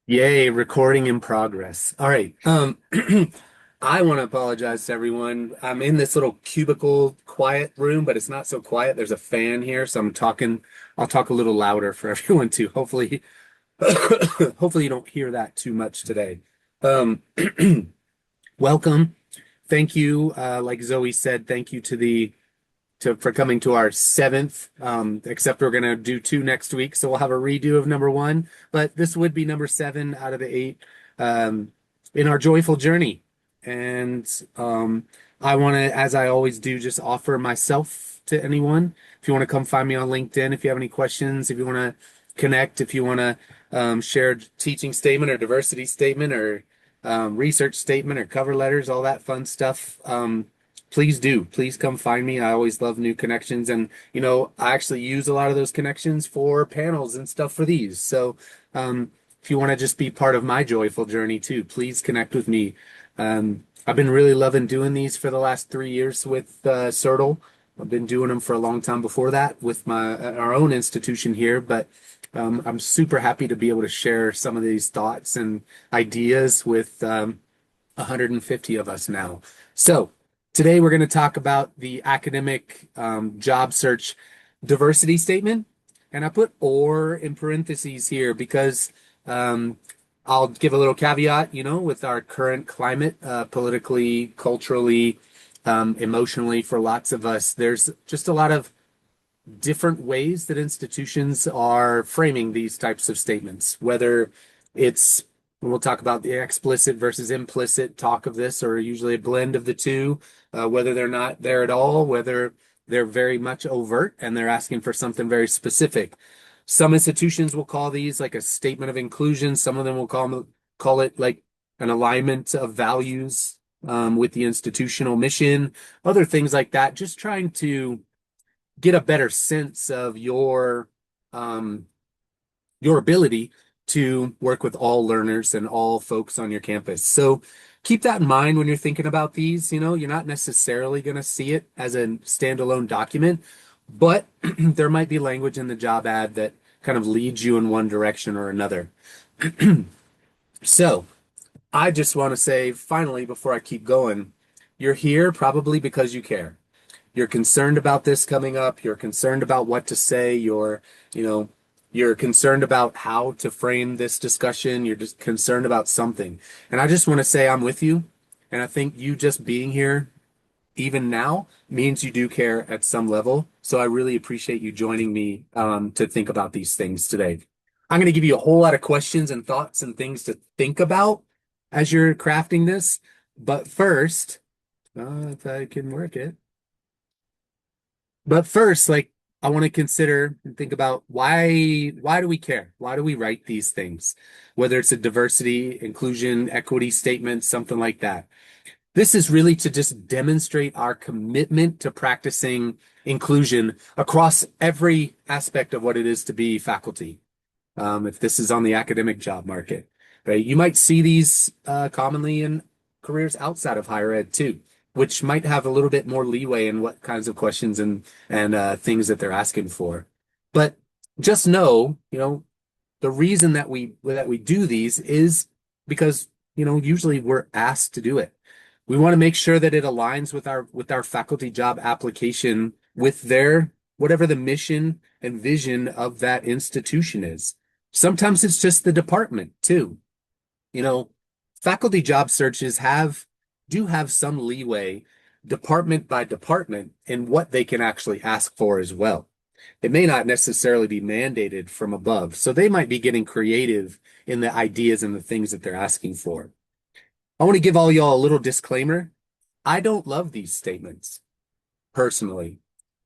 Yay, recording in progress. All right. I want to apologize to everyone. I'm in this little cubicle quiet room, but it's not so quiet. There's a fan here, so I'll talk a little louder for everyone too. Hopefully, hopefully you don't hear that too much today. Um, welcome. Thank you. Like Zoe said, thank you for coming to our seventh. Except we're gonna do two next week, so we'll have a redo of number one. But this would be number seven out of the eight um, in our joyful journey. And I want to, as I always do, just offer myself to anyone. If you want to come find me on LinkedIn, if you have any questions, if you want to connect, if you want to share a teaching statement or diversity statement or research statement or cover letters, all that fun stuff. Please do. Please come find me. I always love new connections. And, I actually use a lot of those connections for panels and stuff for these. So, if you want to just be part of my joyful journey too, please connect with me. I've been really loving doing these for the last 3 years with CERTL. I've been doing them for a long time before that with our own institution here, but I'm super happy to be able to share some of these thoughts and ideas with 150 of us now. So today we're going to talk about the academic job search diversity statement. And I put or in parentheses here because um, I'll give a little caveat, with our current climate, politically, culturally, emotionally, for lots of us, there's just a lot of different ways that institutions are framing these types of statements, whether it's we'll talk about the explicit versus implicit talk of this, or usually a blend of the two, whether they're not there at all, whether they're very much overt and they're asking for something very specific. Some institutions will call these like a statement of inclusion. Some of them will call it like an alignment of values with the institutional mission, other things like that. Just trying to get a better sense of um, your ability to work with all learners and all folks on your campus. So keep that in mind when you're thinking about these. You're not necessarily going to see it as a standalone document, but there might be language in the job ad that kind of leads you in one direction or another. So I just want to say, finally, before I keep going, you're here probably because you care. You're concerned about this coming up. You're concerned about what to say. You know, you're concerned about how to frame this discussion. You're just concerned about something. And I just want to say I'm with you. And I think you just being here, even now, means you do care at some level. So I really appreciate you joining me to think about these things today. I'm going to give you a whole lot of questions and thoughts and things to think about as you're crafting this. But first, if I can work it. But first, like I want to consider and think about why do we care? Why do we write these things? Whether it's a diversity, inclusion, equity statement, something like that. This is really to just demonstrate our commitment to practicing inclusion across every aspect of what it is to be faculty. If this is on the academic job market, right? You might see these commonly in careers outside of higher ed too, which might have a little bit more leeway in what kinds of questions and things that they're asking for. But just know, the reason that we do these is because, usually we're asked to do it. We want to make sure that it aligns with our faculty job application with their whatever the mission and vision of that institution is. Sometimes it's just the department too. You know, Faculty job searches do have some leeway department by department in what they can actually ask for as well. It may not necessarily be mandated from above, so they might be getting creative in the ideas and the things that they're asking for. I want to give all y'all a little disclaimer. I don't love these statements personally.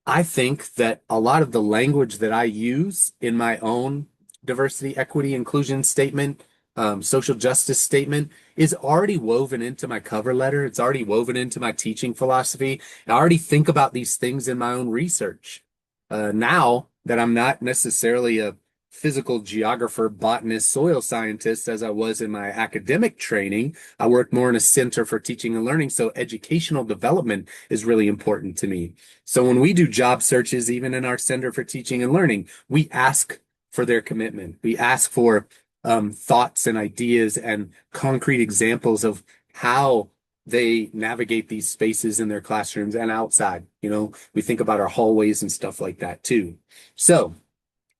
I think that a lot of the language that I use in my own diversity, equity, inclusion statement, social justice statement is already woven into my cover letter. It's already woven into my teaching philosophy. I already think about these things in my own research. Now that I'm not necessarily a physical geographer, botanist, soil scientist as I was in my academic training, I work more in a center for teaching and learning. So educational development is really important to me. So when we do job searches, even in our Center for Teaching and Learning, we ask for their commitment. We ask for thoughts and ideas and concrete examples of how they navigate these spaces in their classrooms and outside. We think about our hallways and stuff like that too. So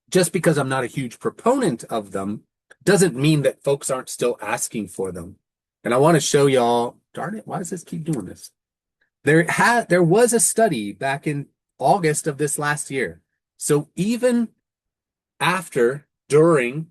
just because I'm not a huge proponent of them doesn't mean that folks aren't still asking for them. And I want to show y'all, darn it, why does this keep doing this? There was a study back in August of this last year. So even after, during,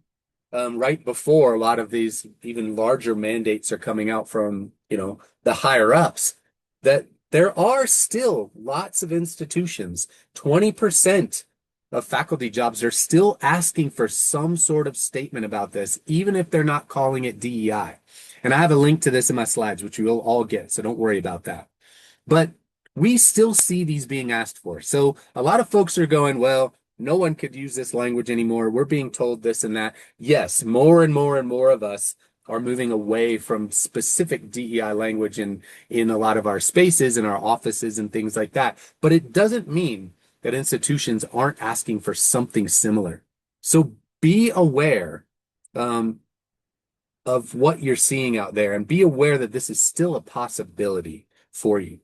right before a lot of these even larger mandates are coming out from, the higher ups, that there are still lots of institutions, 20% of faculty jobs are still asking for some sort of statement about this, even if they're not calling it DEI. And I have a link to this in my slides, which you will all get, so don't worry about that. But we still see these being asked for. So a lot of folks are going, well, no one could use this language anymore. We're being told this and that. Yes, more and more and more of us are moving away from specific DEI language in a lot of our spaces, in our offices and things like that. But it doesn't mean that institutions aren't asking for something similar. So be aware of what you're seeing out there and be aware that this is still a possibility for you.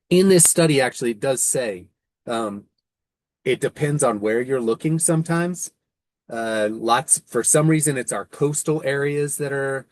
In this study, actually, it does say it depends on where you're looking sometimes. For some reason, it's our coastal areas that are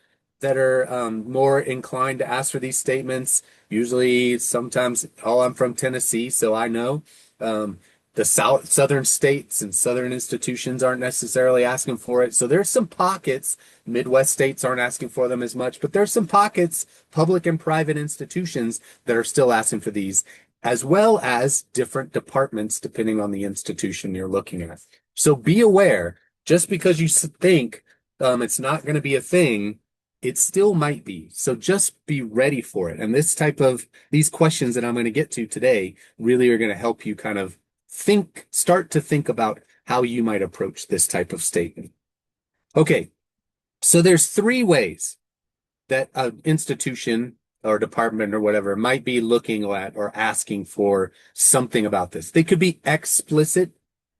more inclined to ask for these statements. Usually, sometimes, I'm from Tennessee, so I know the southern states and southern institutions aren't necessarily asking for it. So there's some pockets. Midwest states aren't asking for them as much, but there's some pockets, public and private institutions that are still asking for these, as well as different departments depending on the institution you're looking at. So be aware, just because you think it's not going to be a thing, it still might be. So just be ready for it. And these questions that I'm going to get to today really are going to help you kind of start to think about how you might approach this type of statement. Okay, so there's 3 ways that an institution or department or whatever might be looking at or asking for something about this. They could be explicit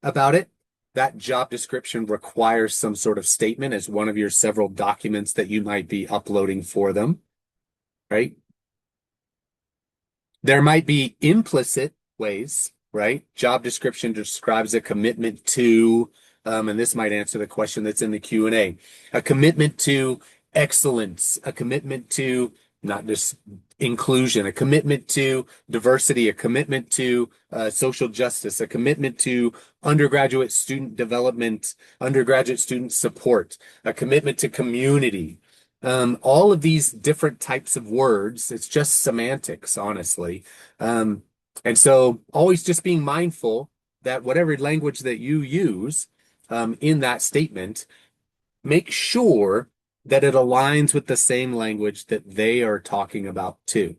about it. That job description requires some sort of statement as one of your several documents that you might be uploading for them, right? There might be implicit ways, right? Job description describes a commitment to, and this might answer the question that's in the Q&A, a commitment to excellence, a commitment to not just inclusion, a commitment to diversity, a commitment to social justice, a commitment to undergraduate student development, undergraduate student support, a commitment to community. All of these different types of words, it's just semantics, honestly. And so always just being mindful that whatever language that you use in that statement, make sure that it aligns with the same language that they are talking about too.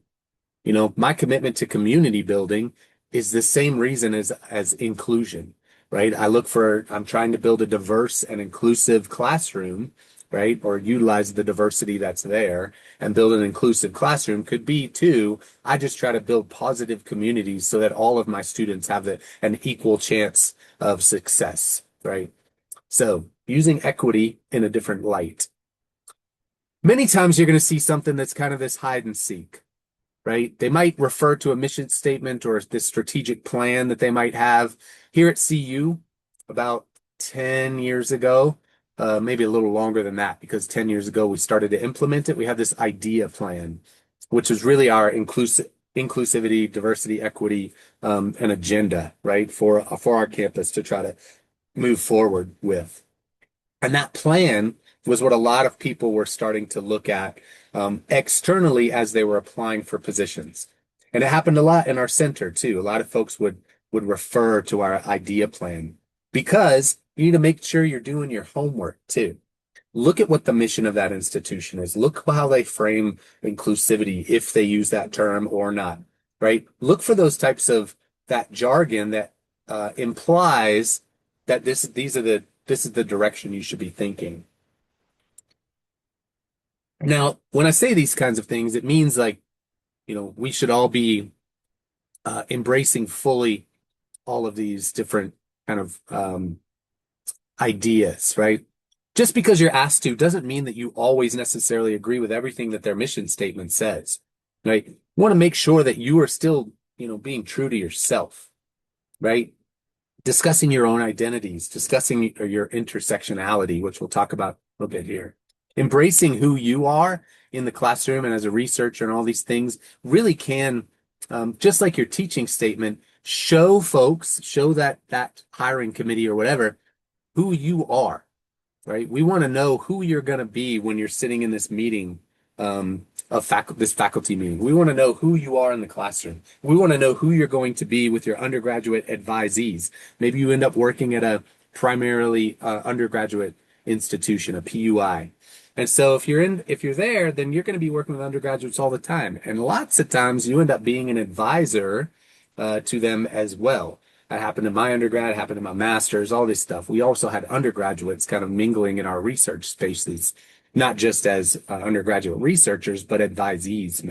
My commitment to community building is the same reason as inclusion, right? I'm trying to build a diverse and inclusive classroom, right? Or utilize the diversity that's there and build an inclusive classroom. Could be too, I just try to build positive communities so that all of my students have an equal chance of success, right? So using equity in a different light. Many times you're going to see something that's kind of this hide and seek, right? They might refer to a mission statement or this strategic plan that they might have. Here at CU, about 10 years ago, maybe a little longer than that, because 10 years ago we started to implement it. We had this idea plan, which was really our inclusivity, diversity, equity, and agenda, right? For our campus to try to move forward with. And that plan was what a lot of people were starting to look at externally as they were applying for positions. And it happened a lot in our center too. A lot of folks would refer to our idea plan because you need to make sure you're doing your homework too. Look at what the mission of that institution is. Look how they frame inclusivity, if they use that term or not, right? Look for those types of that jargon that implies that this is the direction you should be thinking. Now, when I say these kinds of things, it means like, we should all be embracing fully all of these different kind of ideas, right? Just because you're asked to doesn't mean that you always necessarily agree with everything that their mission statement says, right? You want to make sure that you are still, being true to yourself, right? Discussing your own identities, discussing your intersectionality, which we'll talk about a little bit here. Embracing who you are in the classroom and as a researcher and all these things really can, just like your teaching statement, show folks, show that hiring committee or whatever, who you are, right? We want to know who you're going to be when you're sitting in this meeting, this faculty meeting. We want to know who you are in the classroom. We want to know who you're going to be with your undergraduate advisees. Maybe you end up working at a primarily undergraduate institution, a PUI. And so if you're there, then you're going to be working with undergraduates all the time. And lots of times you end up being an advisor to them as well. That happened in my undergrad, it happened in my master's, all this stuff. We also had undergraduates kind of mingling in our research spaces, not just as undergraduate researchers, but advisees,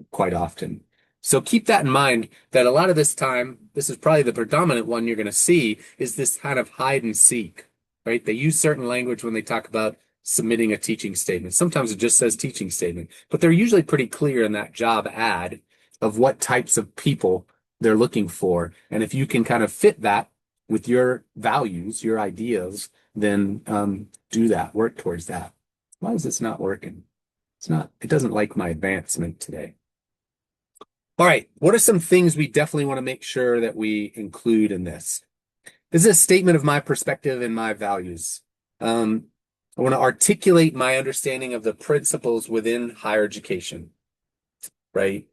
quite often. So keep that in mind that a lot of this time, this is probably the predominant one you're going to see, is this kind of hide and seek, right? They use certain language when they talk about submitting a teaching statement. Sometimes it just says teaching statement, but they're usually pretty clear in that job ad of what types of people they're looking for. And if you can kind of fit that with your values, your ideas, then do that, work towards that. Why is this not working? It doesn't like my advancement today. All right, what are some things we definitely want to make sure that we include in this? This is a statement of my perspective and my values. I want to articulate my understanding of the principles within higher education, right?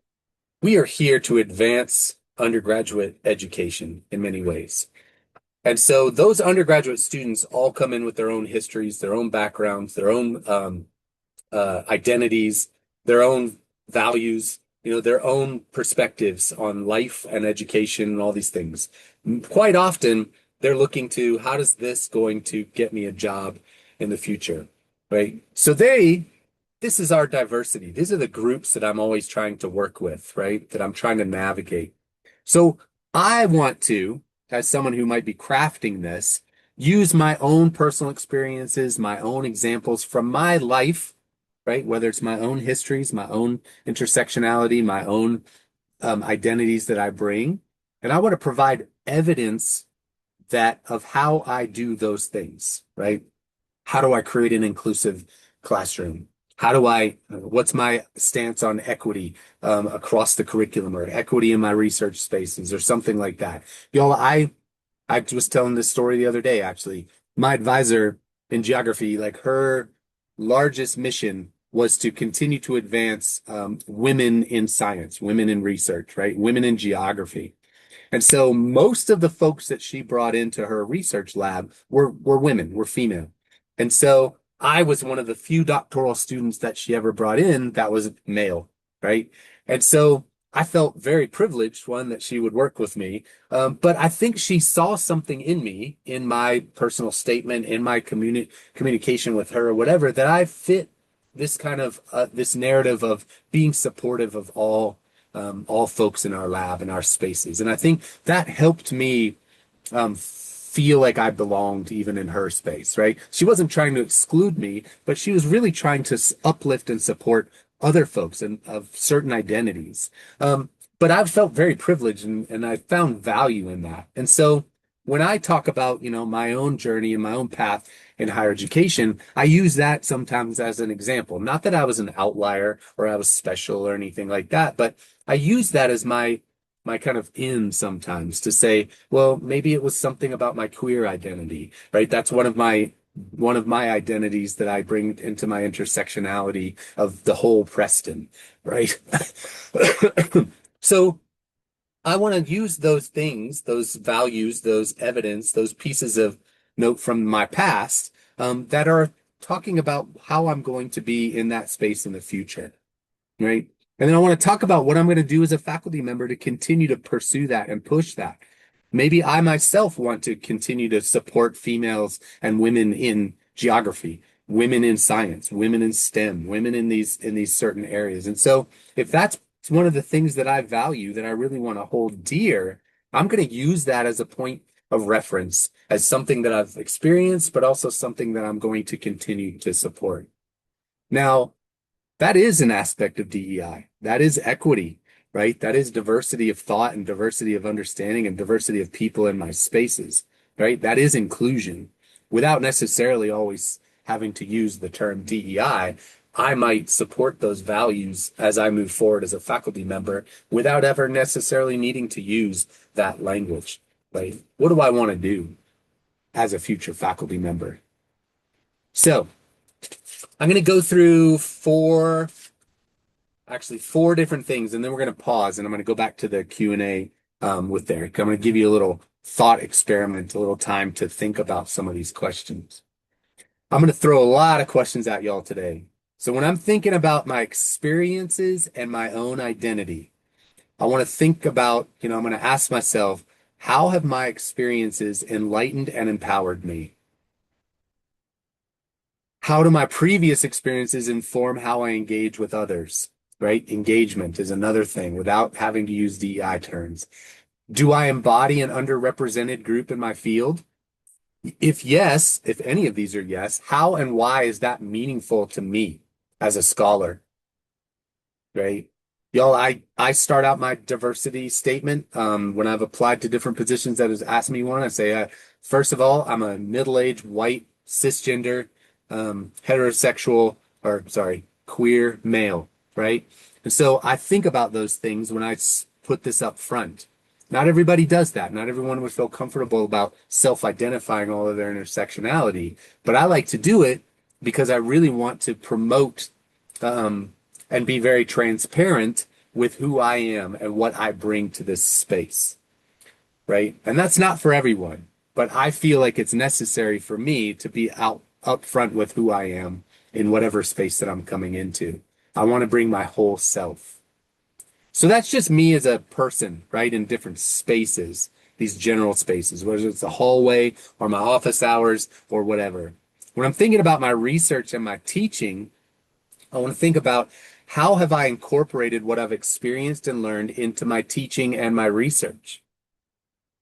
We are here to advance undergraduate education in many ways. And so those undergraduate students all come in with their own histories, their own backgrounds, their own identities, their own values, their own perspectives on life and education and all these things. Quite often, they're looking to, how does this going to get me a job in the future, right? So this is our diversity. These are the groups that I'm always trying to work with, right? That I'm trying to navigate. So I want to, as someone who might be crafting this, use my own personal experiences, my own examples from my life, right? Whether it's my own histories, my own intersectionality, my own identities that I bring. And I want to provide evidence of how I do those things, right? How do I create an inclusive classroom? What's my stance on equity across the curriculum or equity in my research spaces or something like that? Y'all, I was telling this story the other day, actually. My advisor in geography, like her largest mission was to continue to advance women in science, women in research, right? Women in geography. And so most of the folks that she brought into her research lab were women, were female. And so I was one of the few doctoral students that she ever brought in that was male, right? And so I felt very privileged, one, that she would work with me. But I think she saw something in me, in my personal statement, in my communication with her or whatever, that I fit this kind of this narrative of being supportive of all folks in our lab and our spaces. And I think that helped me feel like I belonged even in her space, right? She wasn't trying to exclude me, but she was really trying to uplift and support other folks and of certain identities. But I've felt very privileged and I found value in that. And so when I talk about, my own journey and my own path in higher education, I use that sometimes as an example. Not that I was an outlier or I was special or anything like that, but I use that as my kind of in sometimes to say, well, maybe it was something about my queer identity, right? That's one of my identities that I bring into my intersectionality of the whole Preston, right? So I want to use those things, those values, those evidence, those pieces of note from my past that are talking about how I'm going to be in that space in the future, right? And then I want to talk about what I'm going to do as a faculty member to continue to pursue that and push that. Maybe I myself want to continue to support females and women in geography, women in science, women in STEM, women in these certain areas. And so if that's one of the things that I value, that I really want to hold dear, I'm going to use that as a point of reference as something that I've experienced, but also something that I'm going to continue to support. Now, that is an aspect of DEI. That is equity, right? That is diversity of thought and diversity of understanding and diversity of people in my spaces, right? That is inclusion without necessarily always having to use the term DEI. I might support those values as I move forward as a faculty member without ever necessarily needing to use that language, right? What do I want to do as a future faculty member? So I'm going to go through four different things, and then we're going to pause, and I'm going to go back to the Q&A with there. I'm going to give you a little thought experiment, a little time to think about some of these questions. I'm going to throw a lot of questions at y'all today. So when I'm thinking about my experiences and my own identity, I want to think about, I'm going to ask myself, how have my experiences enlightened and empowered me? How do my previous experiences inform how I engage with others? Right? Engagement is another thing without having to use DEI terms. Do I embody an underrepresented group in my field? If yes, if any of these are yes, how and why is that meaningful to me as a scholar? Right? Y'all, I start out my diversity statement when I've applied to different positions that has asked me one. I say, first of all, I'm a middle-aged white cisgender heterosexual or sorry, queer male, right? And so I think about those things when I put this up front. Not everybody does that. Not everyone would feel comfortable about self-identifying all of their intersectionality, but I like to do it because I really want to promote and be very transparent with who I am and what I bring to this space, right? And that's not for everyone, but I feel like it's necessary for me to be out upfront with who I am in whatever space that I'm coming into. I want to bring my whole self. So that's just me as a person, right? In different spaces, these general spaces, whether it's the hallway or my office hours or whatever. When I'm thinking about my research and my teaching, I want to think about how have I incorporated what I've experienced and learned into my teaching and my research,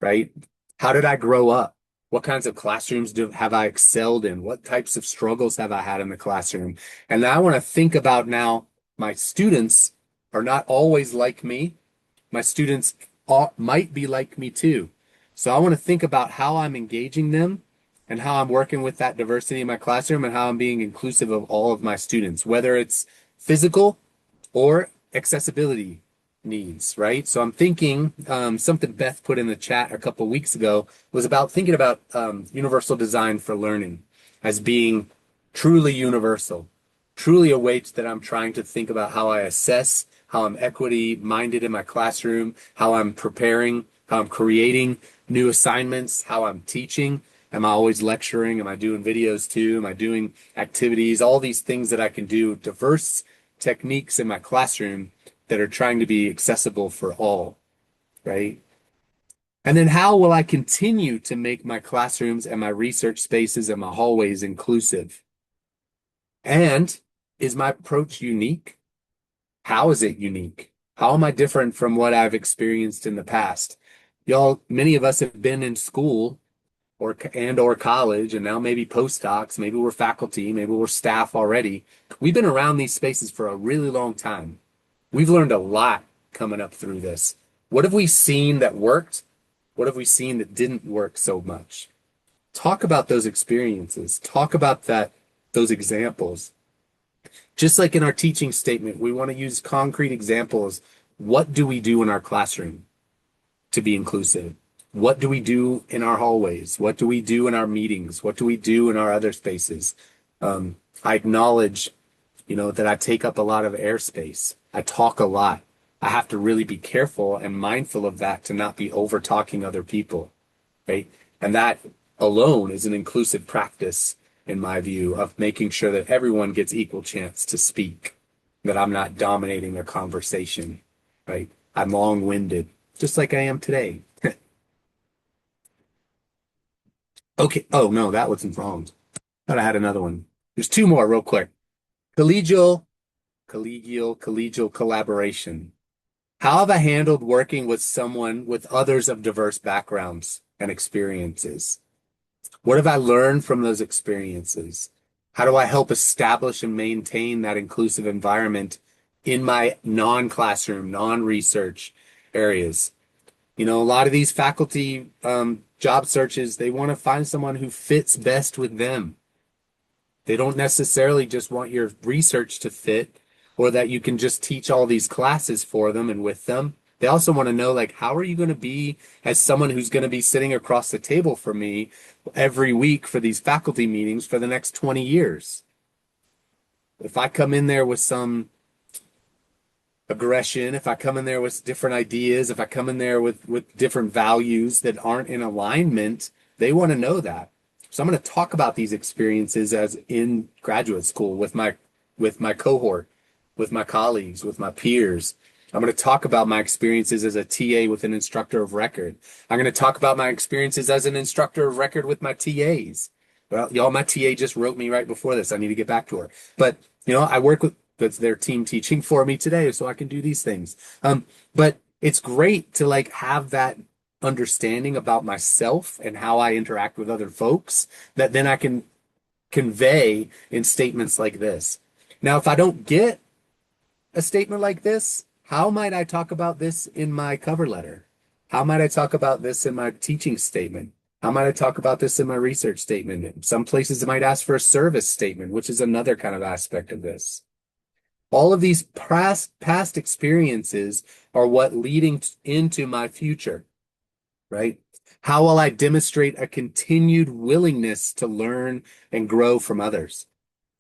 right? How did I grow up? What kinds of classrooms have I excelled in? What types of struggles have I had in the classroom? And I want to think about now, my students are not always like me. My students might be like me too. So I want to think about how I'm engaging them and how I'm working with that diversity in my classroom and how I'm being inclusive of all of my students, whether it's physical or accessibility needs, right? So I'm thinking something Beth put in the chat a couple weeks ago was about thinking about universal design for learning as being truly universal, truly a way that I'm trying to think about how I assess, how I'm equity minded in my classroom, how I'm preparing, how I'm creating new assignments, how I'm teaching. Am I always lecturing? Am I doing videos too? Am I doing activities? All these things that I can do, diverse techniques in my classroom that are trying to be accessible for all, right? And then how will I continue to make my classrooms and my research spaces and my hallways inclusive? And is my approach unique? How is it unique? How am I different from what I've experienced in the past? Y'all, many of us have been in school or college, and now maybe postdocs, maybe we're faculty, maybe we're staff already. We've been around these spaces for a really long time. We've learned a lot coming up through this. What have we seen that worked? What have we seen that didn't work so much? Talk about those experiences. Talk about those examples. Just like in our teaching statement, we want to use concrete examples. What do we do in our classroom to be inclusive? What do we do in our hallways? What do we do in our meetings? What do we do in our other spaces? I acknowledge, that I take up a lot of airspace. I talk a lot. I have to really be careful and mindful of that to not be over talking other people, right? And that alone is an inclusive practice, in my view, of making sure that everyone gets equal chance to speak, that I'm not dominating a conversation, right? I'm long-winded, just like I am today. Okay. Oh, no, that wasn't wrong. Thought I had another one. There's two more real quick. Collegial collaboration. How have I handled working with someone with others of diverse backgrounds and experiences? What have I learned from those experiences? How do I help establish and maintain that inclusive environment in my non-classroom, non-research areas? You know, a lot of these faculty job searches, they want to find someone who fits best with them. They don't necessarily just want your research to fit or that you can just teach all these classes for them and with them. They also want to know, like, how are you going to be as someone who's going to be sitting across the table from me every week for these faculty meetings for the next 20 years? If I come in there with some aggression, if I come in there with different ideas, if I come in there with different values that aren't in alignment, they want to know that. So I'm going to talk about these experiences as in graduate school with my cohort, with my colleagues, with my peers. I'm going to talk about my experiences as a TA with an instructor of record. I'm going to talk about my experiences as an instructor of record with my TAs. Well, y'all, my TA just wrote me right before this. I need to get back to her. But, you know, I work with that's their team teaching for me today, so I can do these things. But it's great to like have that understanding about myself and how I interact with other folks that then I can convey in statements like this. Now, if I don't get a statement like this, how might I talk about this in my cover letter? How might I talk about this in my teaching statement? How might I talk about this in my research statement? Some places might ask for a service statement, which is another kind of aspect of this. All of these past experiences are what leading into my future, right? How will I demonstrate a continued willingness to learn and grow from others,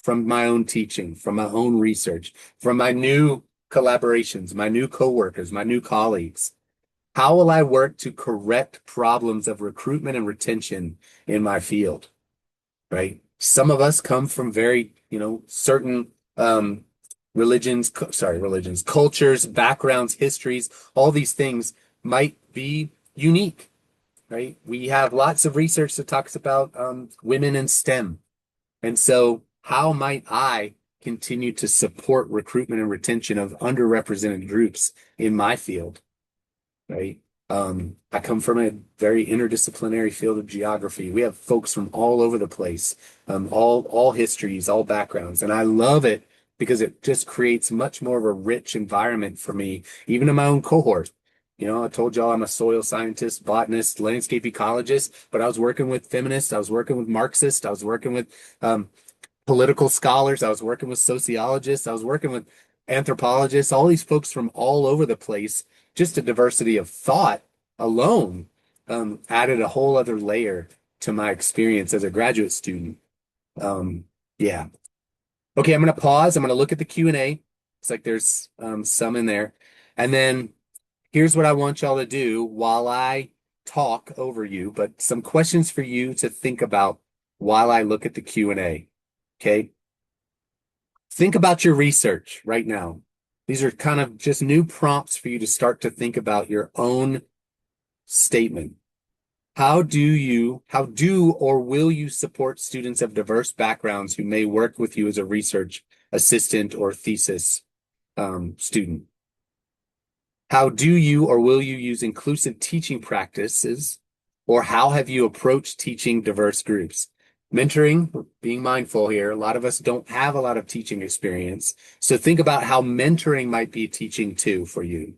from my own teaching, from my own research, from my new collaborations, my new coworkers, my new colleagues? How will I work to correct problems of recruitment and retention in my field, right? Some of us come from very, certain religions, cultures, backgrounds, histories, all these things might be unique, right? We have lots of research that talks about women in STEM. And so how might I continue to support recruitment and retention of underrepresented groups in my field, right? I come from a very interdisciplinary field of geography. We have folks from all over the place, all histories, all backgrounds, and I love it because it just creates much more of a rich environment for me, even in my own cohort. I told y'all I'm a soil scientist, botanist, landscape ecologist, but I was working with feminists, I was working with Marxists, I was working with political scholars, I was working with sociologists, I was working with anthropologists, all these folks from all over the place. Just a diversity of thought alone added a whole other layer to my experience as a graduate student. Yeah. Okay, I'm going to pause. I'm going to look at the Q&A. It's like there's some in there. And then here's what I want y'all to do while I talk over you, but some questions for you to think about while I look at the Q&A. Okay? Think about your research right now. These are kind of just new prompts for you to start to think about your own statement. How do or will you support students of diverse backgrounds who may work with you as a research assistant or thesis student? How do you or will you use inclusive teaching practices, or how have you approached teaching diverse groups? Mentoring, being mindful here, a lot of us don't have a lot of teaching experience. So think about how mentoring might be teaching too for you,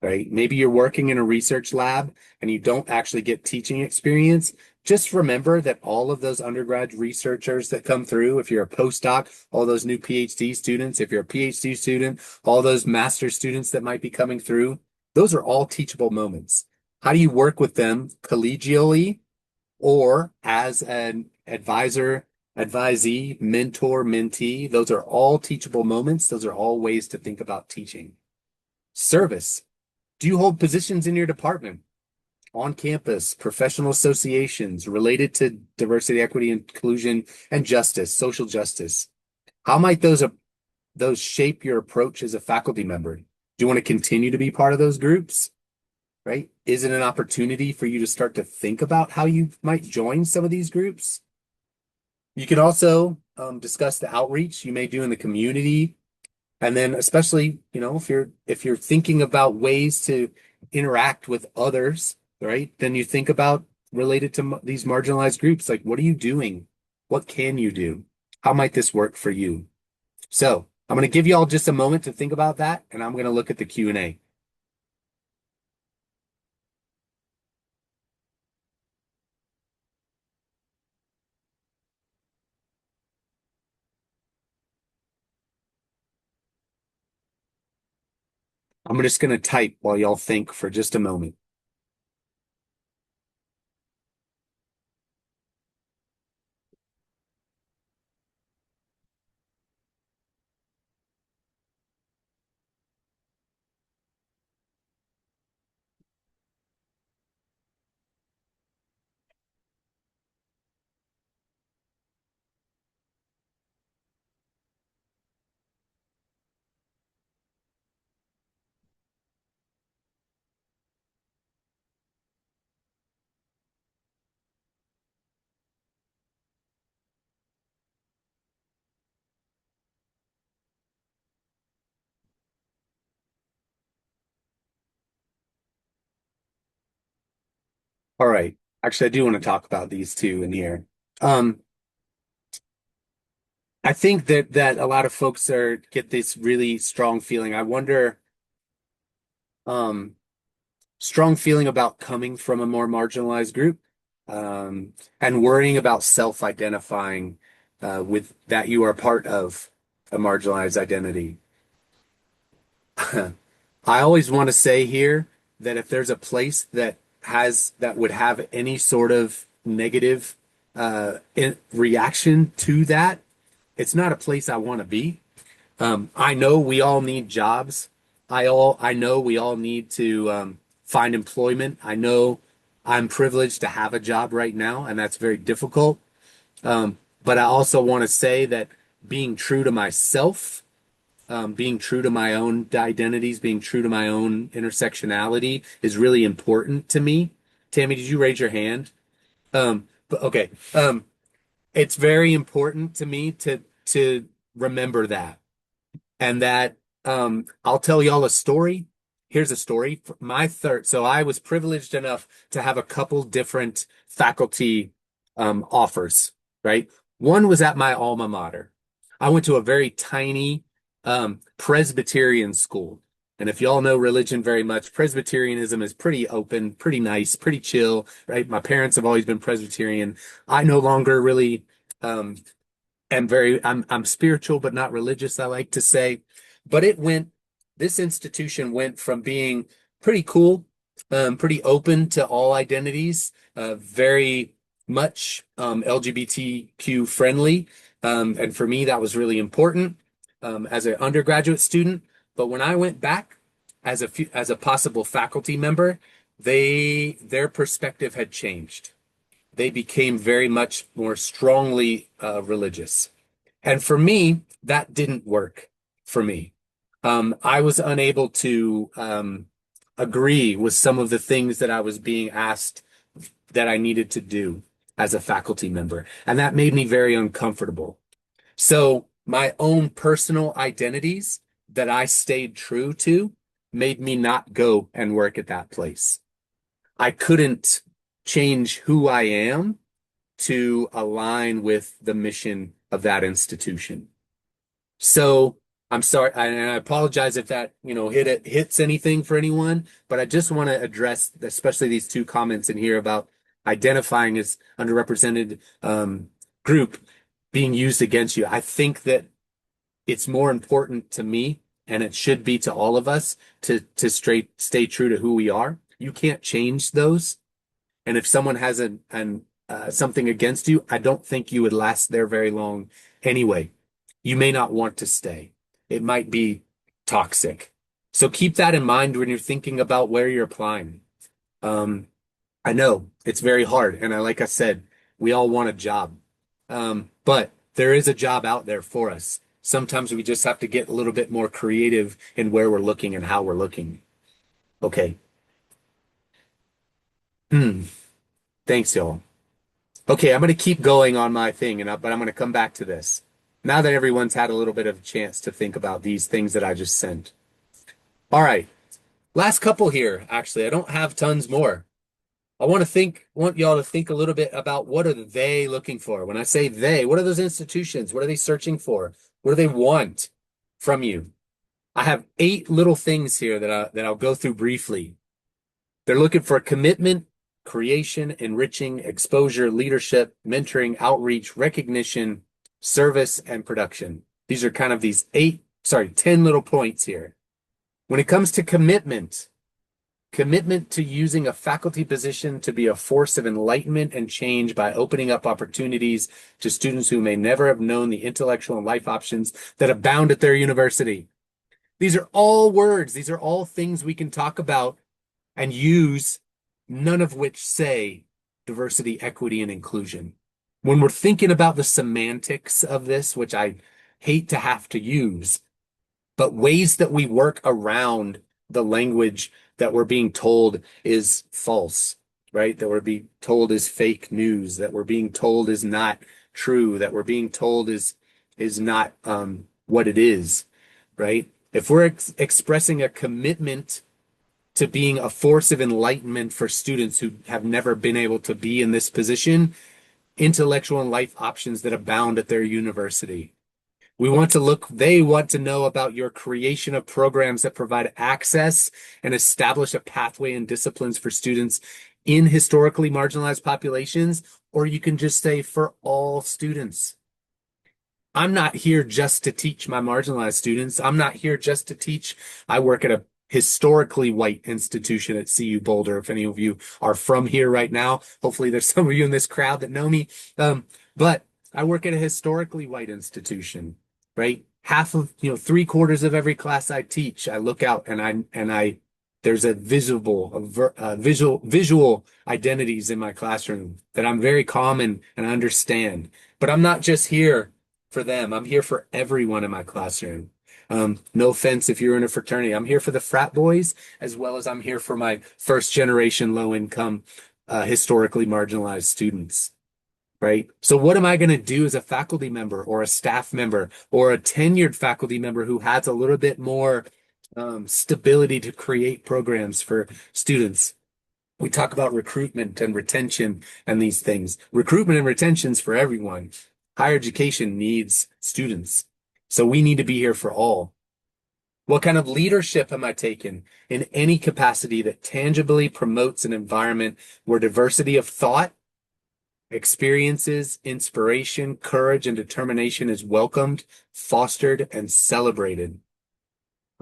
right? Maybe you're working in a research lab and you don't actually get teaching experience. Just remember that all of those undergrad researchers that come through, if you're a postdoc, all those new PhD students, if you're a PhD student, all those master students that might be coming through, those are all teachable moments. How do you work with them collegially or as an advisor, advisee, mentor, mentee? Those are all teachable moments. Those are all ways to think about teaching. Service. Do you hold positions in your department, on campus, professional associations related to diversity, equity, inclusion, and justice, social justice? How might those shape your approach as a faculty member? Do you want to continue to be part of those groups? Right? Is it an opportunity for you to start to think about how you might join some of these groups? You can also discuss the outreach you may do in the community. And then especially, if you're thinking about ways to interact with others, right? Then you think about related to these marginalized groups. Like, what are you doing? What can you do? How might this work for you? So I'm going to give you all just a moment to think about that, and I'm going to look at the Q&A. I'm just going to type while y'all think for just a moment. All right. Actually, I do want to talk about these two in here. Um, I think that a lot of folks are get this really strong feeling. I wonder, um, strong feeling about coming from a more marginalized group, and worrying about self-identifying with that you are part of a marginalized identity. I always want to say here that if there's a place that would have any sort of negative reaction to that, it's not a place I want to be. I know we all need jobs. I know we all need to find employment. I know I'm privileged to have a job right now, and that's very difficult. But I also want to say that being true to myself, being true to my own identities, being true to my own intersectionality is really important to me. Tammy, did you raise your hand? But okay. It's very important to me to remember that. And that I'll tell y'all a story. Here's a story. My third, so I was privileged enough to have a couple different faculty offers, right? One was at my alma mater. I went to a very tiny Presbyterian school. And if y'all know religion very much, Presbyterianism is pretty open, pretty nice, pretty chill, right? My parents have always been Presbyterian. I no longer really um, I'm spiritual but not religious, I like to say. But this institution went from being pretty cool, pretty open to all identities, very much LGBTQ friendly. And for me, that was really important as an undergraduate student. But when I went back as a possible faculty member, their perspective had changed. They became very much more strongly religious. And for me, that didn't work for me. I was unable to agree with some of the things that I was being asked that I needed to do as a faculty member. And that made me very uncomfortable. So my own personal identities that I stayed true to made me not go and work at that place. I couldn't change who I am to align with the mission of that institution. So I'm sorry, and I apologize if that, hits anything for anyone, but I just want to address especially these two comments in here about identifying as underrepresented group being used against you. I think that it's more important to me, and it should be to all of us to stay true to who we are. You can't change those. And if someone has something against you, I don't think you would last there very long anyway. You may not want to stay. It might be toxic. So keep that in mind when you're thinking about where you're applying. Um, I know it's very hard, and like I said, we all want a job. But there is a job out there for us. Sometimes we just have to get a little bit more creative in where we're looking and how we're looking. Okay. Hmm. Thanks, y'all. Okay, I'm going to keep going on my thing, but I'm going to come back to this. Now that everyone's had a little bit of a chance to think about these things that I just sent. All right, last couple here, actually. I don't have tons more. want y'all to think a little bit about what are they looking for. When I say they, what are those institutions? What are they searching for? What do they want from you? I have 8 little things here that I'll go through briefly. They're looking for commitment, creation, enriching, exposure, leadership, mentoring, outreach, recognition, service, and production. These are kind of these 10 little points here. When it comes to commitment to using a faculty position to be a force of enlightenment and change by opening up opportunities to students who may never have known the intellectual and life options that abound at their university. These are all words. These are all things we can talk about and use, none of which say diversity, equity, and inclusion. When we're thinking about the semantics of this, which I hate to have to use, but ways that we work around the language that we're being told is false, right? That we're being told is fake news, that we're being told is not true, that we're being told is not what it is, right? If we're expressing a commitment to being a force of enlightenment for students who have never been able to be in this position, intellectual and life options that abound at their university. They want to know about your creation of programs that provide access and establish a pathway and disciplines for students in historically marginalized populations, or you can just say for all students. I'm not here just to teach my marginalized students. I'm not here just to teach. I work at a historically white institution at CU Boulder. If any of you are from here right now, hopefully there's some of you in this crowd that know me. But I work at a historically white institution, right? Half of, 3/4 of every class I teach, I look out there's a visual identities in my classroom that I'm very common and understand. But I'm not just here for them. I'm here for everyone in my classroom. No offense if you're in a fraternity. I'm here for the frat boys, as well as I'm here for my first generation low income, historically marginalized students, right? So what am I going to do as a faculty member or a staff member or a tenured faculty member who has a little bit more stability to create programs for students? We talk about recruitment and retention and these things. Recruitment and retention's for everyone. Higher education needs students. So we need to be here for all. What kind of leadership am I taking in any capacity that tangibly promotes an environment where diversity of thought, experiences, inspiration, courage, and determination is welcomed, fostered, and celebrated,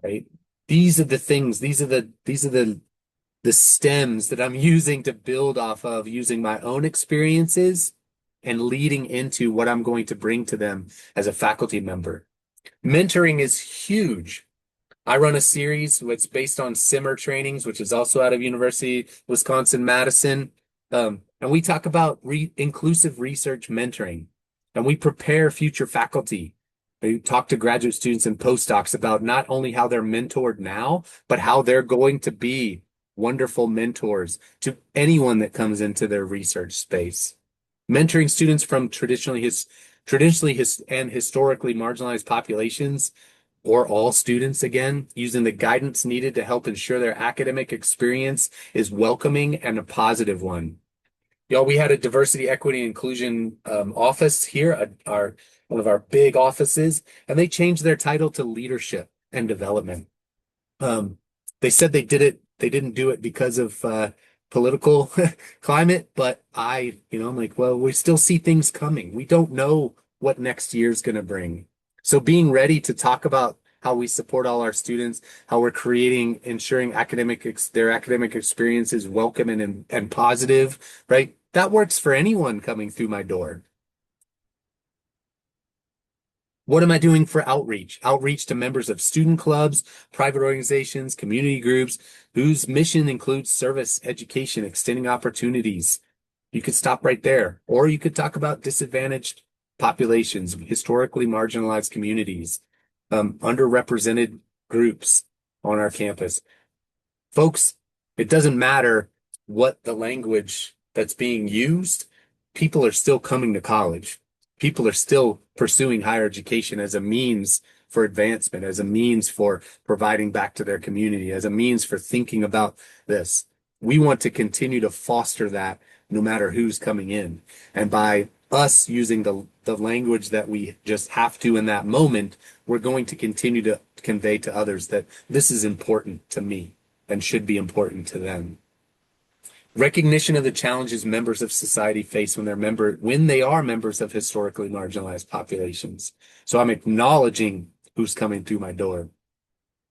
right? These are the things, these are the stems that I'm using to build off of, using my own experiences and leading into what I'm going to bring to them as a faculty member. Mentoring is huge. I run a series that's based on SIMMER trainings, which is also out of University Wisconsin-Madison. And we talk about inclusive research mentoring, and we prepare future faculty. We talk to graduate students and postdocs about not only how they're mentored now, but how they're going to be wonderful mentors to anyone that comes into their research space. Mentoring students from traditionally and historically marginalized populations, or all students, again, using the guidance needed to help ensure their academic experience is welcoming and a positive one. Y'all, we had a diversity, equity, and inclusion office here at one of our big offices, and they changed their title to leadership and development. They said they didn't do it because of political climate, but I'm like, well, we still see things coming. We don't know what next year's going to bring. So being ready to talk about how we support all our students, how we're ensuring their academic experience is welcome and positive, right? That works for anyone coming through my door. What am I doing for outreach? Outreach to members of student clubs, private organizations, community groups, whose mission includes service, education, extending opportunities. You could stop right there. Or you could talk about disadvantaged populations, historically marginalized communities, underrepresented groups on our campus. Folks, it doesn't matter what the language that's being used. People are still coming to college. People are still pursuing higher education as a means for advancement, as a means for providing back to their community, as a means for thinking about this. We want to continue to foster that no matter who's coming in. And by us using the language that we just have to in that moment, we're going to continue to convey to others that this is important to me and should be important to them. Recognition of the challenges members of society face when they are members of historically marginalized populations. So I'm acknowledging who's coming through my door.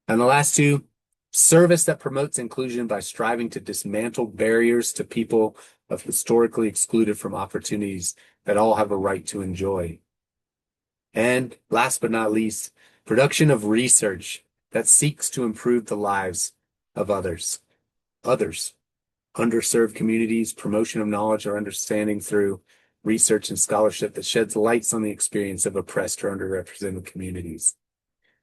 And the last two, service that promotes inclusion by striving to dismantle barriers to people of historically excluded from opportunities that all have a right to enjoy. And last but not least, production of research that seeks to improve the lives of others, underserved communities, promotion of knowledge or understanding through research and scholarship that sheds lights on the experience of oppressed or underrepresented communities.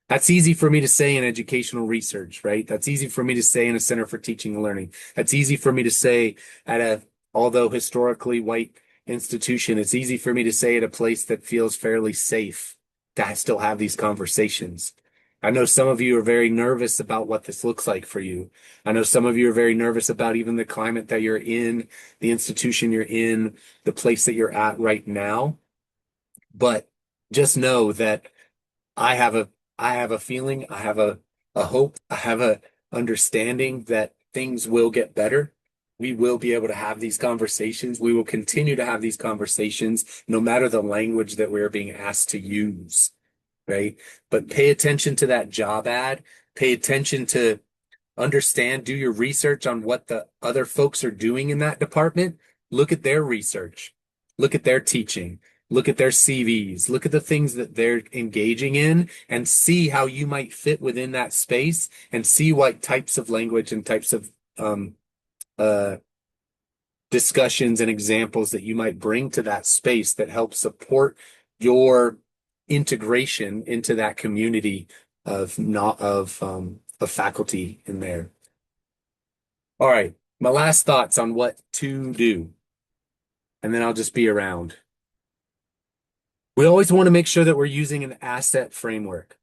That's easy for me to say in educational research, right? That's easy for me to say in a Center for Teaching and Learning. That's easy for me to say at although historically white institution. It's easy for me to say at a place that feels fairly safe to still have these conversations. I know some of you are very nervous about what this looks like for you. I know some of you are very nervous about even the climate that you're in, the institution you're in, the place that you're at right now. But just know that I have a I have a feeling, I have a hope, I have a understanding that things will get better. We will be able to have these conversations. We will continue to have these conversations no matter the language that we're being asked to use, right? But pay attention to that job ad. Pay attention to understand, do your research on what the other folks are doing in that department. Look at their research. Look at their teaching. Look at their CVs. Look at the things that they're engaging in and see how you might fit within that space and see what types of language and types of uh, discussions and examples that you might bring to that space that help support your integration into that community of not of faculty in there. All right, my last thoughts on what to do, and then I'll just be around. We always want to make sure that we're using an asset framework,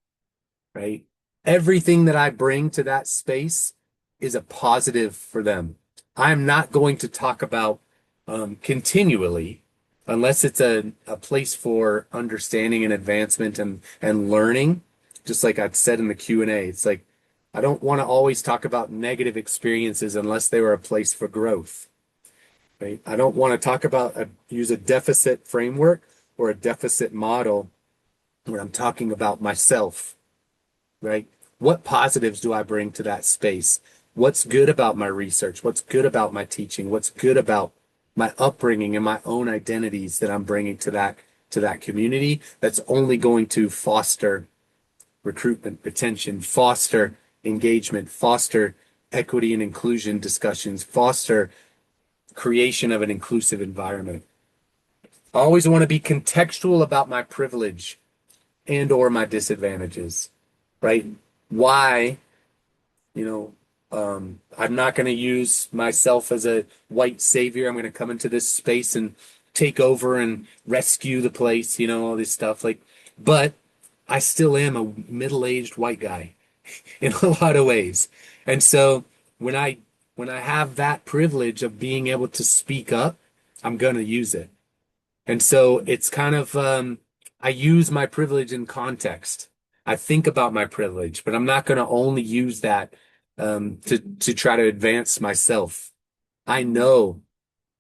right? Everything that I bring to that space is a positive for them. I'm not going to talk about continually, unless it's a place for understanding and advancement and learning, just like I've said in the Q&A. It's like, I don't want to always talk about negative experiences unless they were a place for growth, right? I don't want to talk about use a deficit framework or a deficit model when I'm talking about myself, right? What positives do I bring to that space? What's good about my research? What's good about my teaching? What's good about my upbringing and my own identities that I'm bringing to that community that's only going to foster recruitment, retention, foster engagement, foster equity and inclusion discussions, foster creation of an inclusive environment. I always want to be contextual about my privilege and or my disadvantages, right? Why, I'm not going to use myself as a white savior. I'm going to come into this space and take over and rescue the place, all this stuff. But I still am a middle-aged white guy in a lot of ways. And so when I when I have that privilege of being able to speak up, I'm going to use it. And so it's kind of I use my privilege in context. I think about my privilege, but I'm not going to only use that to try to advance myself. I know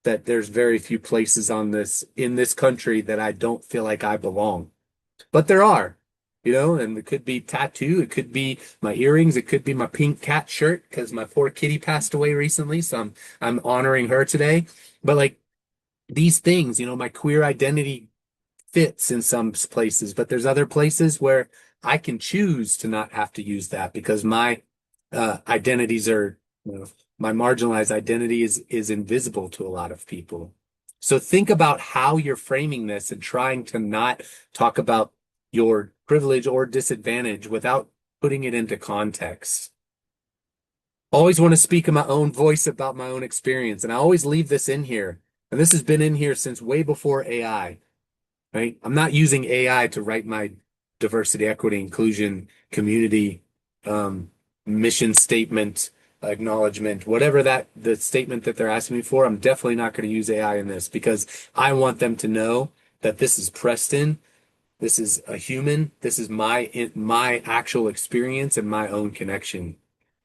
that there's very few places in this country that I don't feel like I belong. But there are, and it could be tattoo, it could be my earrings, it could be my pink cat shirt because my poor kitty passed away recently, so I'm honoring her today. But these things, my queer identity fits in some places, but there's other places where I can choose to not have to use that because my identities are, my marginalized identity is invisible to a lot of people. So think about how you're framing this and trying to not talk about your privilege or disadvantage without putting it into context. Always want to speak in my own voice about my own experience, and I always leave this in here. And this has been in here since way before AI, right? I'm not using AI to write my diversity, equity, inclusion, community mission statement acknowledgement, whatever the statement that they're asking me for, I'm definitely not going to use AI in this because I want them to know that this is Preston. This is a human. This is my actual experience and my own connection,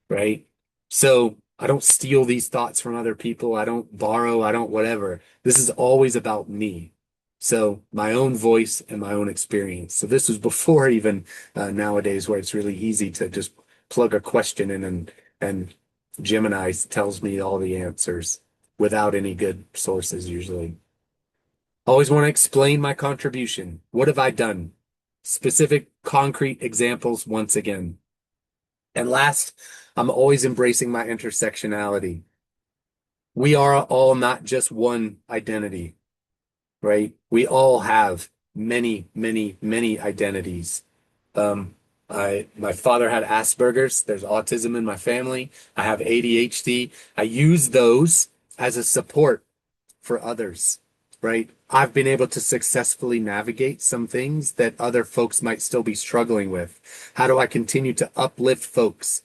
right? So I don't steal these thoughts from other people. I don't borrow. I don't whatever. This is always about me. So my own voice and my own experience. So this was before even nowadays where it's really easy to just plug a question in and Gemini tells me all the answers without any good sources usually. Always want to explain my contribution. What have I done? Specific, concrete examples once again. And last, I'm always embracing my intersectionality. We are all not just one identity, right? We all have many, many, many identities. Um, my father had Asperger's. There's autism in my family. I have ADHD. I use those as a support for others, right? I've been able to successfully navigate some things that other folks might still be struggling with. How do I continue to uplift folks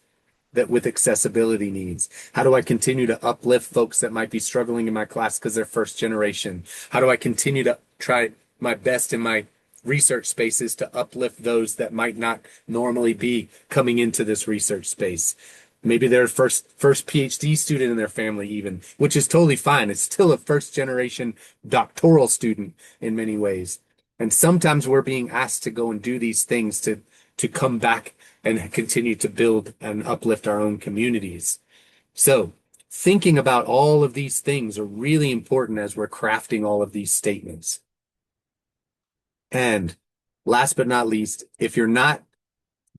that with accessibility needs? How do I continue to uplift folks that might be struggling in my class because they're first generation? How do I continue to try my best in my research spaces to uplift those that might not normally be coming into this research space? Maybe they're first PhD student in their family even, which is totally fine. It's still a first generation doctoral student in many ways. And sometimes we're being asked to go and do these things to come back and continue to build and uplift our own communities. So thinking about all of these things are really important as we're crafting all of these statements. And last but not least, if you're not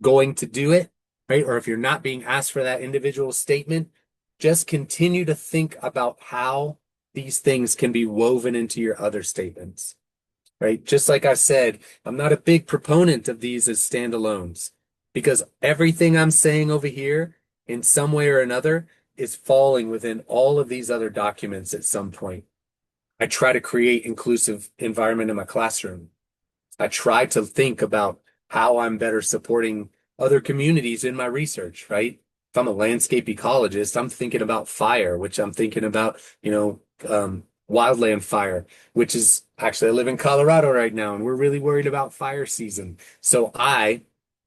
going to do it, right, or if you're not being asked for that individual statement, just continue to think about how these things can be woven into your other statements, right? Just like I said, I'm not a big proponent of these as standalones because everything I'm saying over here in some way or another is falling within all of these other documents at some point. I try to create inclusive environment in my classroom. I try to think about how I'm better supporting other communities in my research, right? If I'm a landscape ecologist, I'm thinking about fire, which I'm thinking about, wildland fire, which is actually, I live in Colorado right now, and we're really worried about fire season. So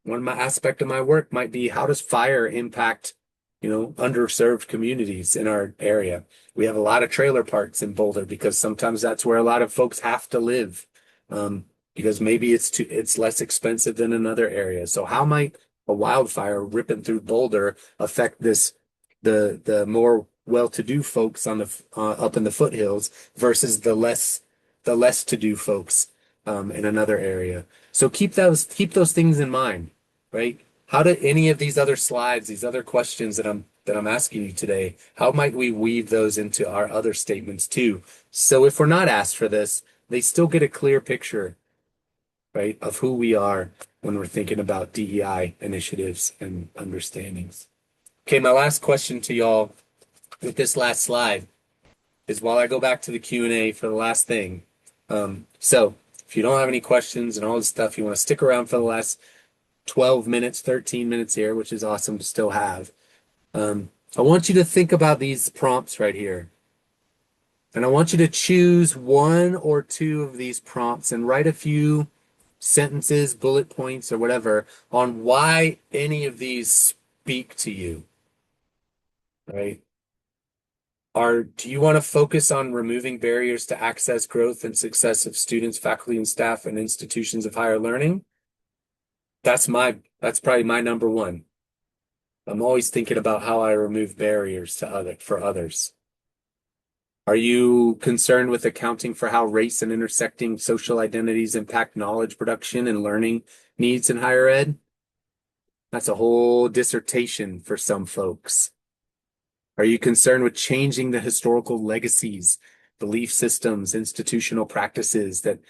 one of my aspect of my work might be how does fire impact, underserved communities in our area? We have a lot of trailer parks in Boulder because sometimes that's where a lot of folks have to live. Because maybe it's less expensive than another area. So how might a wildfire ripping through Boulder affect the more well-to-do folks on the up in the foothills versus the less to-do folks in another area? So keep those things in mind, right? How do any of these other slides, these other questions that I'm asking you today, how might we weave those into our other statements too? So if we're not asked for this, they still get a clear picture, right, of who we are when we're thinking about DEI initiatives and understandings. Okay, my last question to y'all with this last slide is while I go back to the Q&A for the last thing. So if you don't have any questions and all this stuff, you want to stick around for the last 12 minutes, 13 minutes here, which is awesome to still have. I want you to think about these prompts right here. And I want you to choose one or two of these prompts and write a few sentences, bullet points, or whatever on why any of these speak to you, right? Do you want to focus on removing barriers to access, growth, and success of students, faculty, and staff in institutions of higher learning? That's probably my number one. I'm always thinking about how I remove barriers for others. Are you concerned with accounting for how race and intersecting social identities impact knowledge production and learning needs in higher ed? That's a whole dissertation for some folks. Are you concerned with changing the historical legacies, belief systems, institutional practices that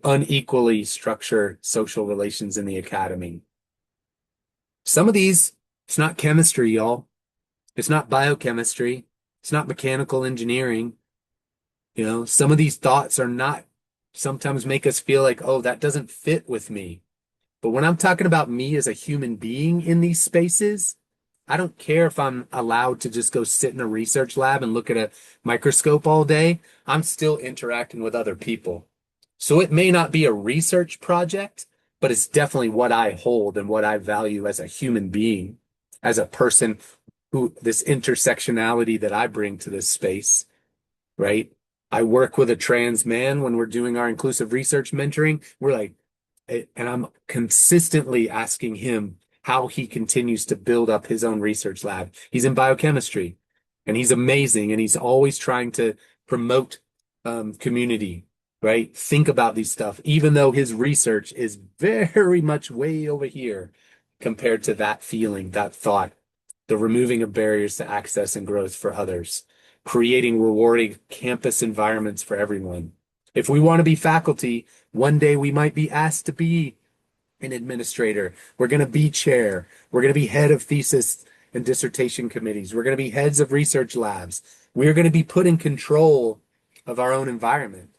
unequally structure social relations in the academy? Some of these, it's not chemistry, y'all. It's not biochemistry. It's not mechanical engineering. Some of these thoughts sometimes make us feel like, oh, that doesn't fit with me. But when I'm talking about me as a human being in these spaces, I don't care if I'm allowed to just go sit in a research lab and look at a microscope all day. I'm still interacting with other people. So it may not be a research project, but it's definitely what I hold and what I value as a human being, as a person who this intersectionality that I bring to this space, right? I work with a trans man when we're doing our inclusive research mentoring. We're like, and I'm consistently asking him how he continues to build up his own research lab. He's in biochemistry and he's amazing and he's always trying to promote community, right? Think about these stuff, even though his research is very much way over here compared to that feeling, that thought, the removing of barriers to access and growth for others, creating rewarding campus environments for everyone. If we want to be faculty, one day we might be asked to be an administrator. We're going to be chair. We're going to be head of thesis and dissertation committees. We're going to be heads of research labs. We're going to be put in control of our own environment.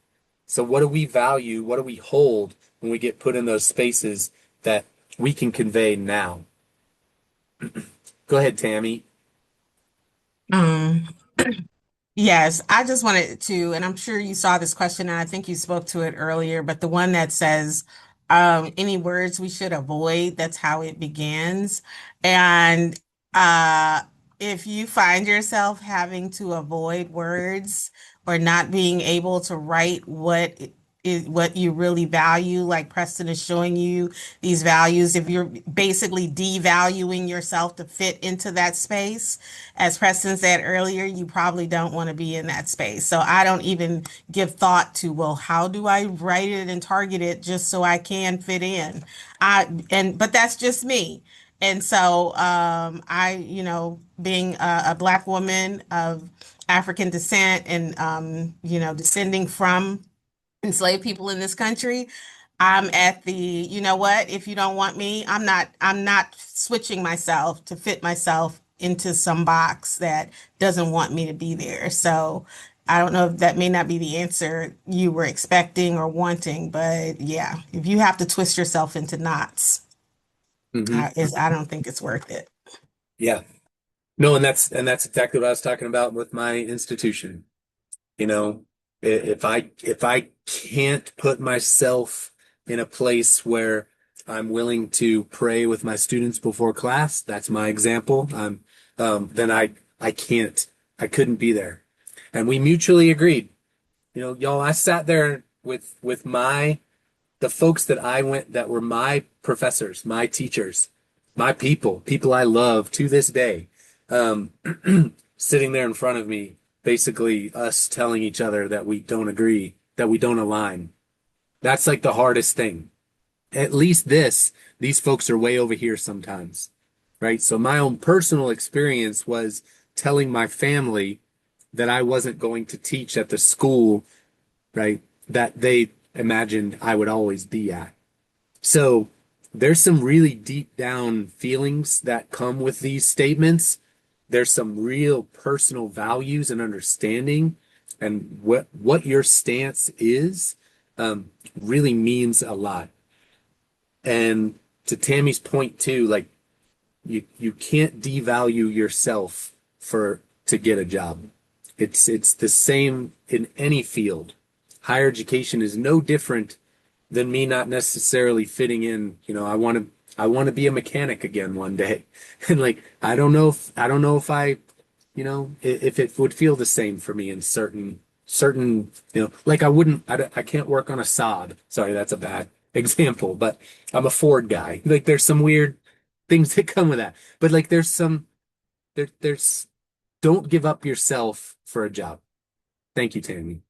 So what do we value? What do we hold when we get put in those spaces that we can convey now? Go ahead, Tammy. Um, yes, I just wanted to, and I'm sure you saw this question, and I think you spoke to it earlier, but the one that says, any words we should avoid, that's how it begins. And uh, if you find yourself having to avoid words or not being able to write what you really value, like Preston is showing you these values, if you're basically devaluing yourself to fit into that space, as Preston said earlier, you probably don't want to be in that space. So I don't even give thought to, well, how do I write it and target it just so I can fit in? But that's just me. And so being a Black woman of African descent and descending from enslaved people in this country, I'm at the, you know what, if you don't want me, I'm not switching myself to fit myself into some box that doesn't want me to be there. So I don't know if that may not be the answer you were expecting or wanting, but yeah, if you have to twist yourself into knots, Hmm. I don't think it's worth it. Yeah. No, and that's exactly what I was talking about with my institution. You know, if I can't put myself in a place where I'm willing to pray with my students before class, that's my example. Then I couldn't be there. And we mutually agreed. Y'all, I sat there with the folks that I went that were my professors, my teachers, my people I love to this day, um, sitting there in front of me, basically us telling each other that we don't agree, that we don't align. That's like the hardest thing. At least these folks are way over here sometimes, right? So my own personal experience was telling my family that I wasn't going to teach at the school, right, that they imagined I would always be at. So there's some really deep down feelings that come with these statements. There's some real personal values and understanding, and what your stance is really means a lot. And to Tammy's point too, like you can't devalue yourself for to get a job. It's the same in any field. Higher education is no different than me not necessarily fitting in. I want to be a mechanic again one day. And like I don't know if if it would feel the same for me in certain like I can't work on a Saab. Sorry, that's a bad example, but I'm a Ford guy. Like there's some weird things that come with that. But like there's don't give up yourself for a job. Thank you, Tammy.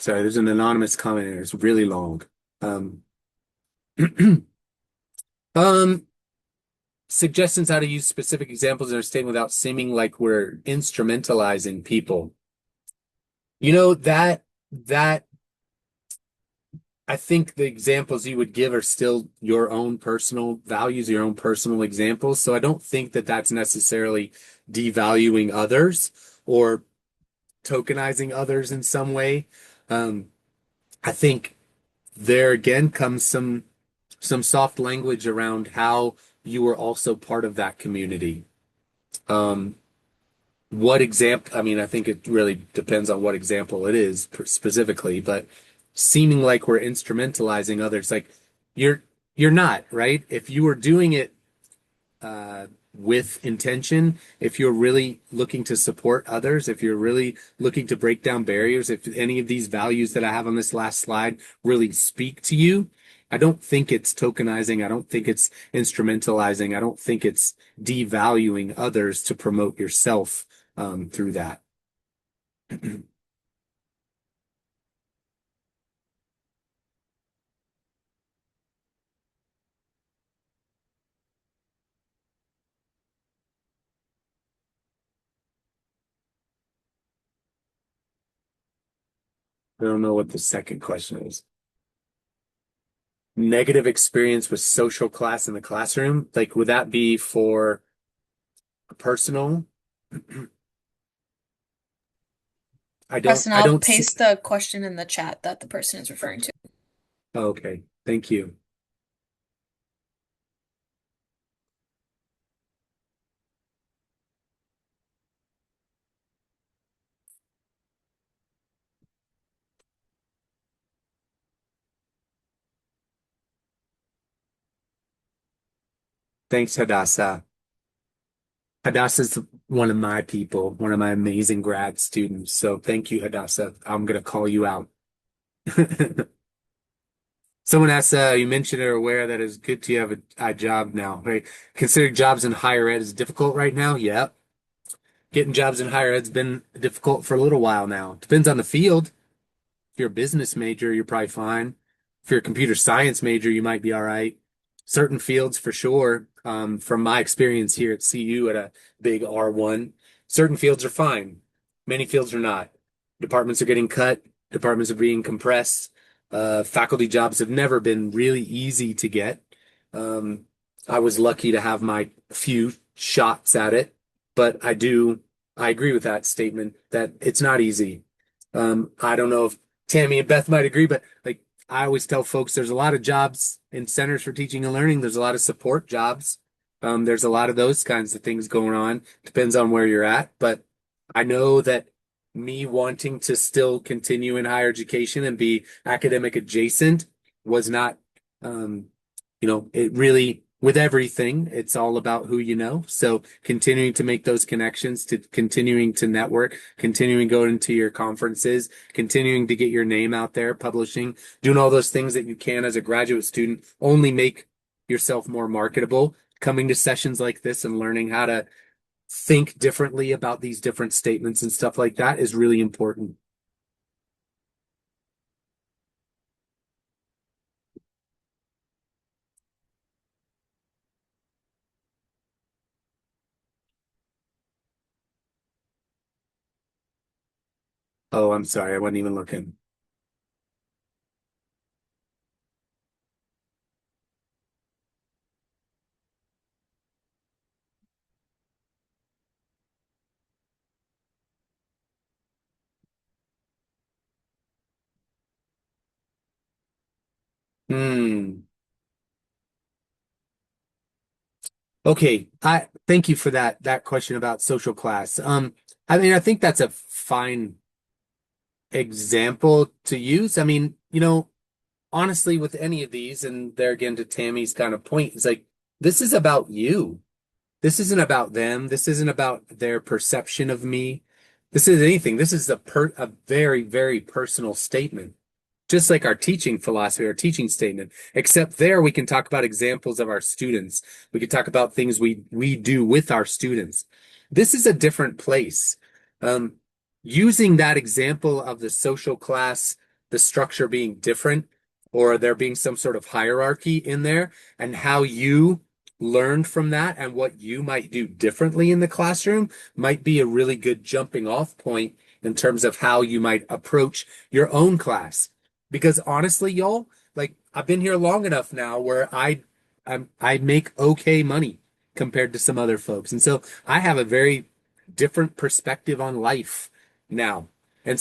Sorry, there's an anonymous comment here. It's really long. Um, um, Suggestions how to use specific examples in our statement without seeming like we're instrumentalizing people. You know that I think the examples you would give are still your own personal values, your own personal examples. So I don't think that that's necessarily devaluing others or tokenizing others in some way. Um, I think there again comes some soft language around how you were also part of that community. Um, what example? I mean, I think it really depends on what example it is specifically, but seeming like we're instrumentalizing others, like you're you're not, right? If you were doing it with intention, if you're really looking to support others, if you're really looking to break down barriers, if any of these values that I have on this last slide really speak to you, I don't think it's tokenizing. I don't think it's instrumentalizing. I don't think it's devaluing others to promote yourself through that. I don't know what the second question is. Negative experience with social class in the classroom. Like, would that be for personal? Preston, I I'll don't see. paste the question in the chat that the person is referring to. Okay, thank you. Thanks, Hadassah. Hadassah's one of my people, one of my amazing grad students. So thank you, Hadassah. I'm gonna call you out. Someone asked, you mentioned or aware that it's good to have a job now, right? Considering jobs in higher ed is difficult right now. Yeah. Getting jobs in higher ed's been difficult for a little while now. Depends on the field. If you're a business major, you're probably fine. If you're a computer science major, you might be all right. Certain fields for sure. From my experience here at CU at a big R1, certain fields are fine. Many fields are not. Departments are getting cut. Departments are being compressed. Faculty jobs have never been really easy to get. Um, I was lucky to have my few shots at it, but I agree with that statement that it's not easy. I don't know if Tammy and Beth might agree, but like I always tell folks, there's a lot of jobs in centers for teaching and learning. There's a lot of support jobs. There's a lot of those kinds of things going on. Depends on where you're at, but I know that me wanting to still continue in higher education and be academic adjacent was not, um, it really, with everything, it's all about who you know. So continuing to make those connections, to continuing to network, continuing going to your conferences, continuing to get your name out there, publishing, doing all those things that you can as a graduate student, only make yourself more marketable. Coming to sessions like this and learning how to think differently about these different statements and stuff like that is really important. Oh, I'm sorry. I wasn't even looking. Hmm. Okay. I thank you for that question about social class. I mean, I think that's a fine example to use. I mean, honestly, with any of these, and there again to Tammy's kind of point, it's like this is about you. This isn't about them. This isn't about their perception of me. This is anything. This is a very, very personal statement, just like our teaching philosophy, our teaching statement, except there we can talk about examples of our students. We could talk about things we do with our students. This is a different place. Um, Using that example of the social class, the structure being different, or there being some sort of hierarchy in there, and how you learned from that and what you might do differently in the classroom might be a really good jumping off point in terms of how you might approach your own class. Because honestly, y'all, I've been here long enough now where I make okay money compared to some other folks. And so I have a very different perspective on life now. And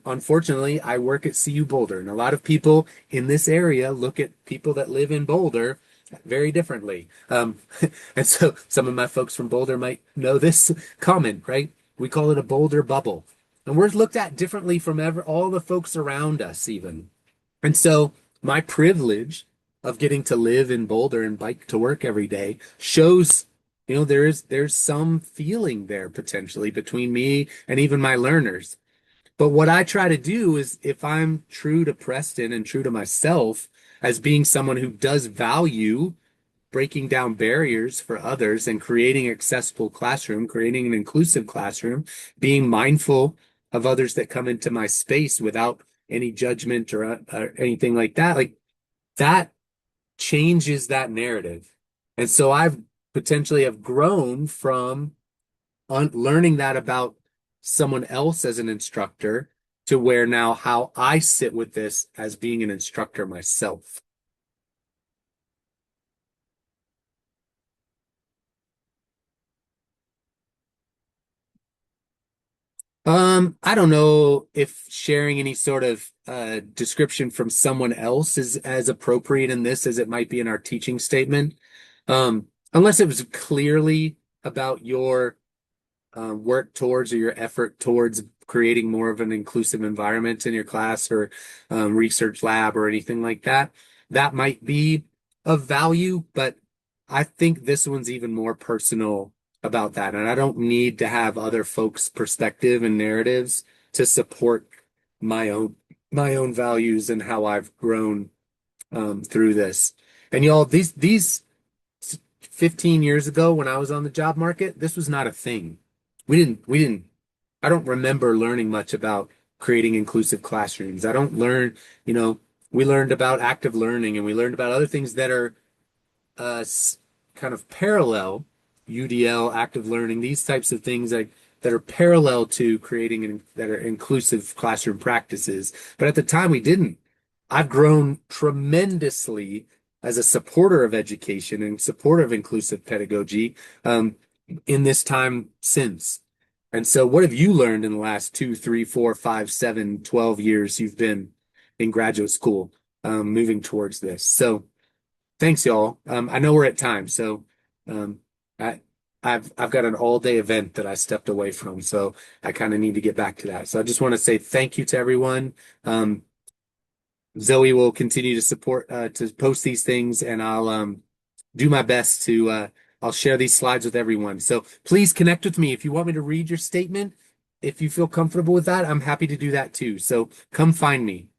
unfortunately I work at CU Boulder, and a lot of people in this area look at people that live in Boulder very differently. And so some of my folks from Boulder might know this comment, right? We call it a Boulder bubble. And we're looked at differently from all the folks around us, even. And so my privilege of getting to live in Boulder and bike to work every day shows, there's some feeling there potentially between me and even my learners. But what I try to do is, if I'm true to Preston and true to myself as being someone who does value breaking down barriers for others and creating accessible classroom, creating an inclusive classroom, being mindful of others that come into my space without any judgment or anything like that, that changes that narrative. And so I've potentially have grown from learning that about someone else as an instructor to where now how I sit with this as being an instructor myself. I don't know if sharing any sort of description from someone else is as appropriate in this as it might be in our teaching statement. Unless it was clearly about your work towards or your effort towards creating more of an inclusive environment in your class or research lab or anything like that, that might be of value, but I think this one's even more personal about that. And I don't need to have other folks' perspective and narratives to support my own my own values and how I've grown through this. And y'all, these 15 years ago when I was on the job market, this was not a thing. We didn't, I don't remember learning much about creating inclusive classrooms. I don't learn, we learned about active learning and we learned about other things that are uh, kind of parallel, UDL, active learning, these types of things that are parallel to creating that are inclusive classroom practices. But at the time, we didn't. I've grown tremendously as a supporter of education and supporter of inclusive pedagogy in this time since. And so, what have you learned in the last 2, 3, 4, 5, 7, 12 years you've been in graduate school moving towards this? So, thanks, y'all. I know we're at time, so um, I, I've got an all-day event that I stepped away from, so I kind of need to get back to that. So I just want to say thank you to everyone. Um, Zoe will continue to support to post these things, and I'll do my best to I'll share these slides with everyone. So please connect with me if you want me to read your statement. If you feel comfortable with that, I'm happy to do that too. So come find me.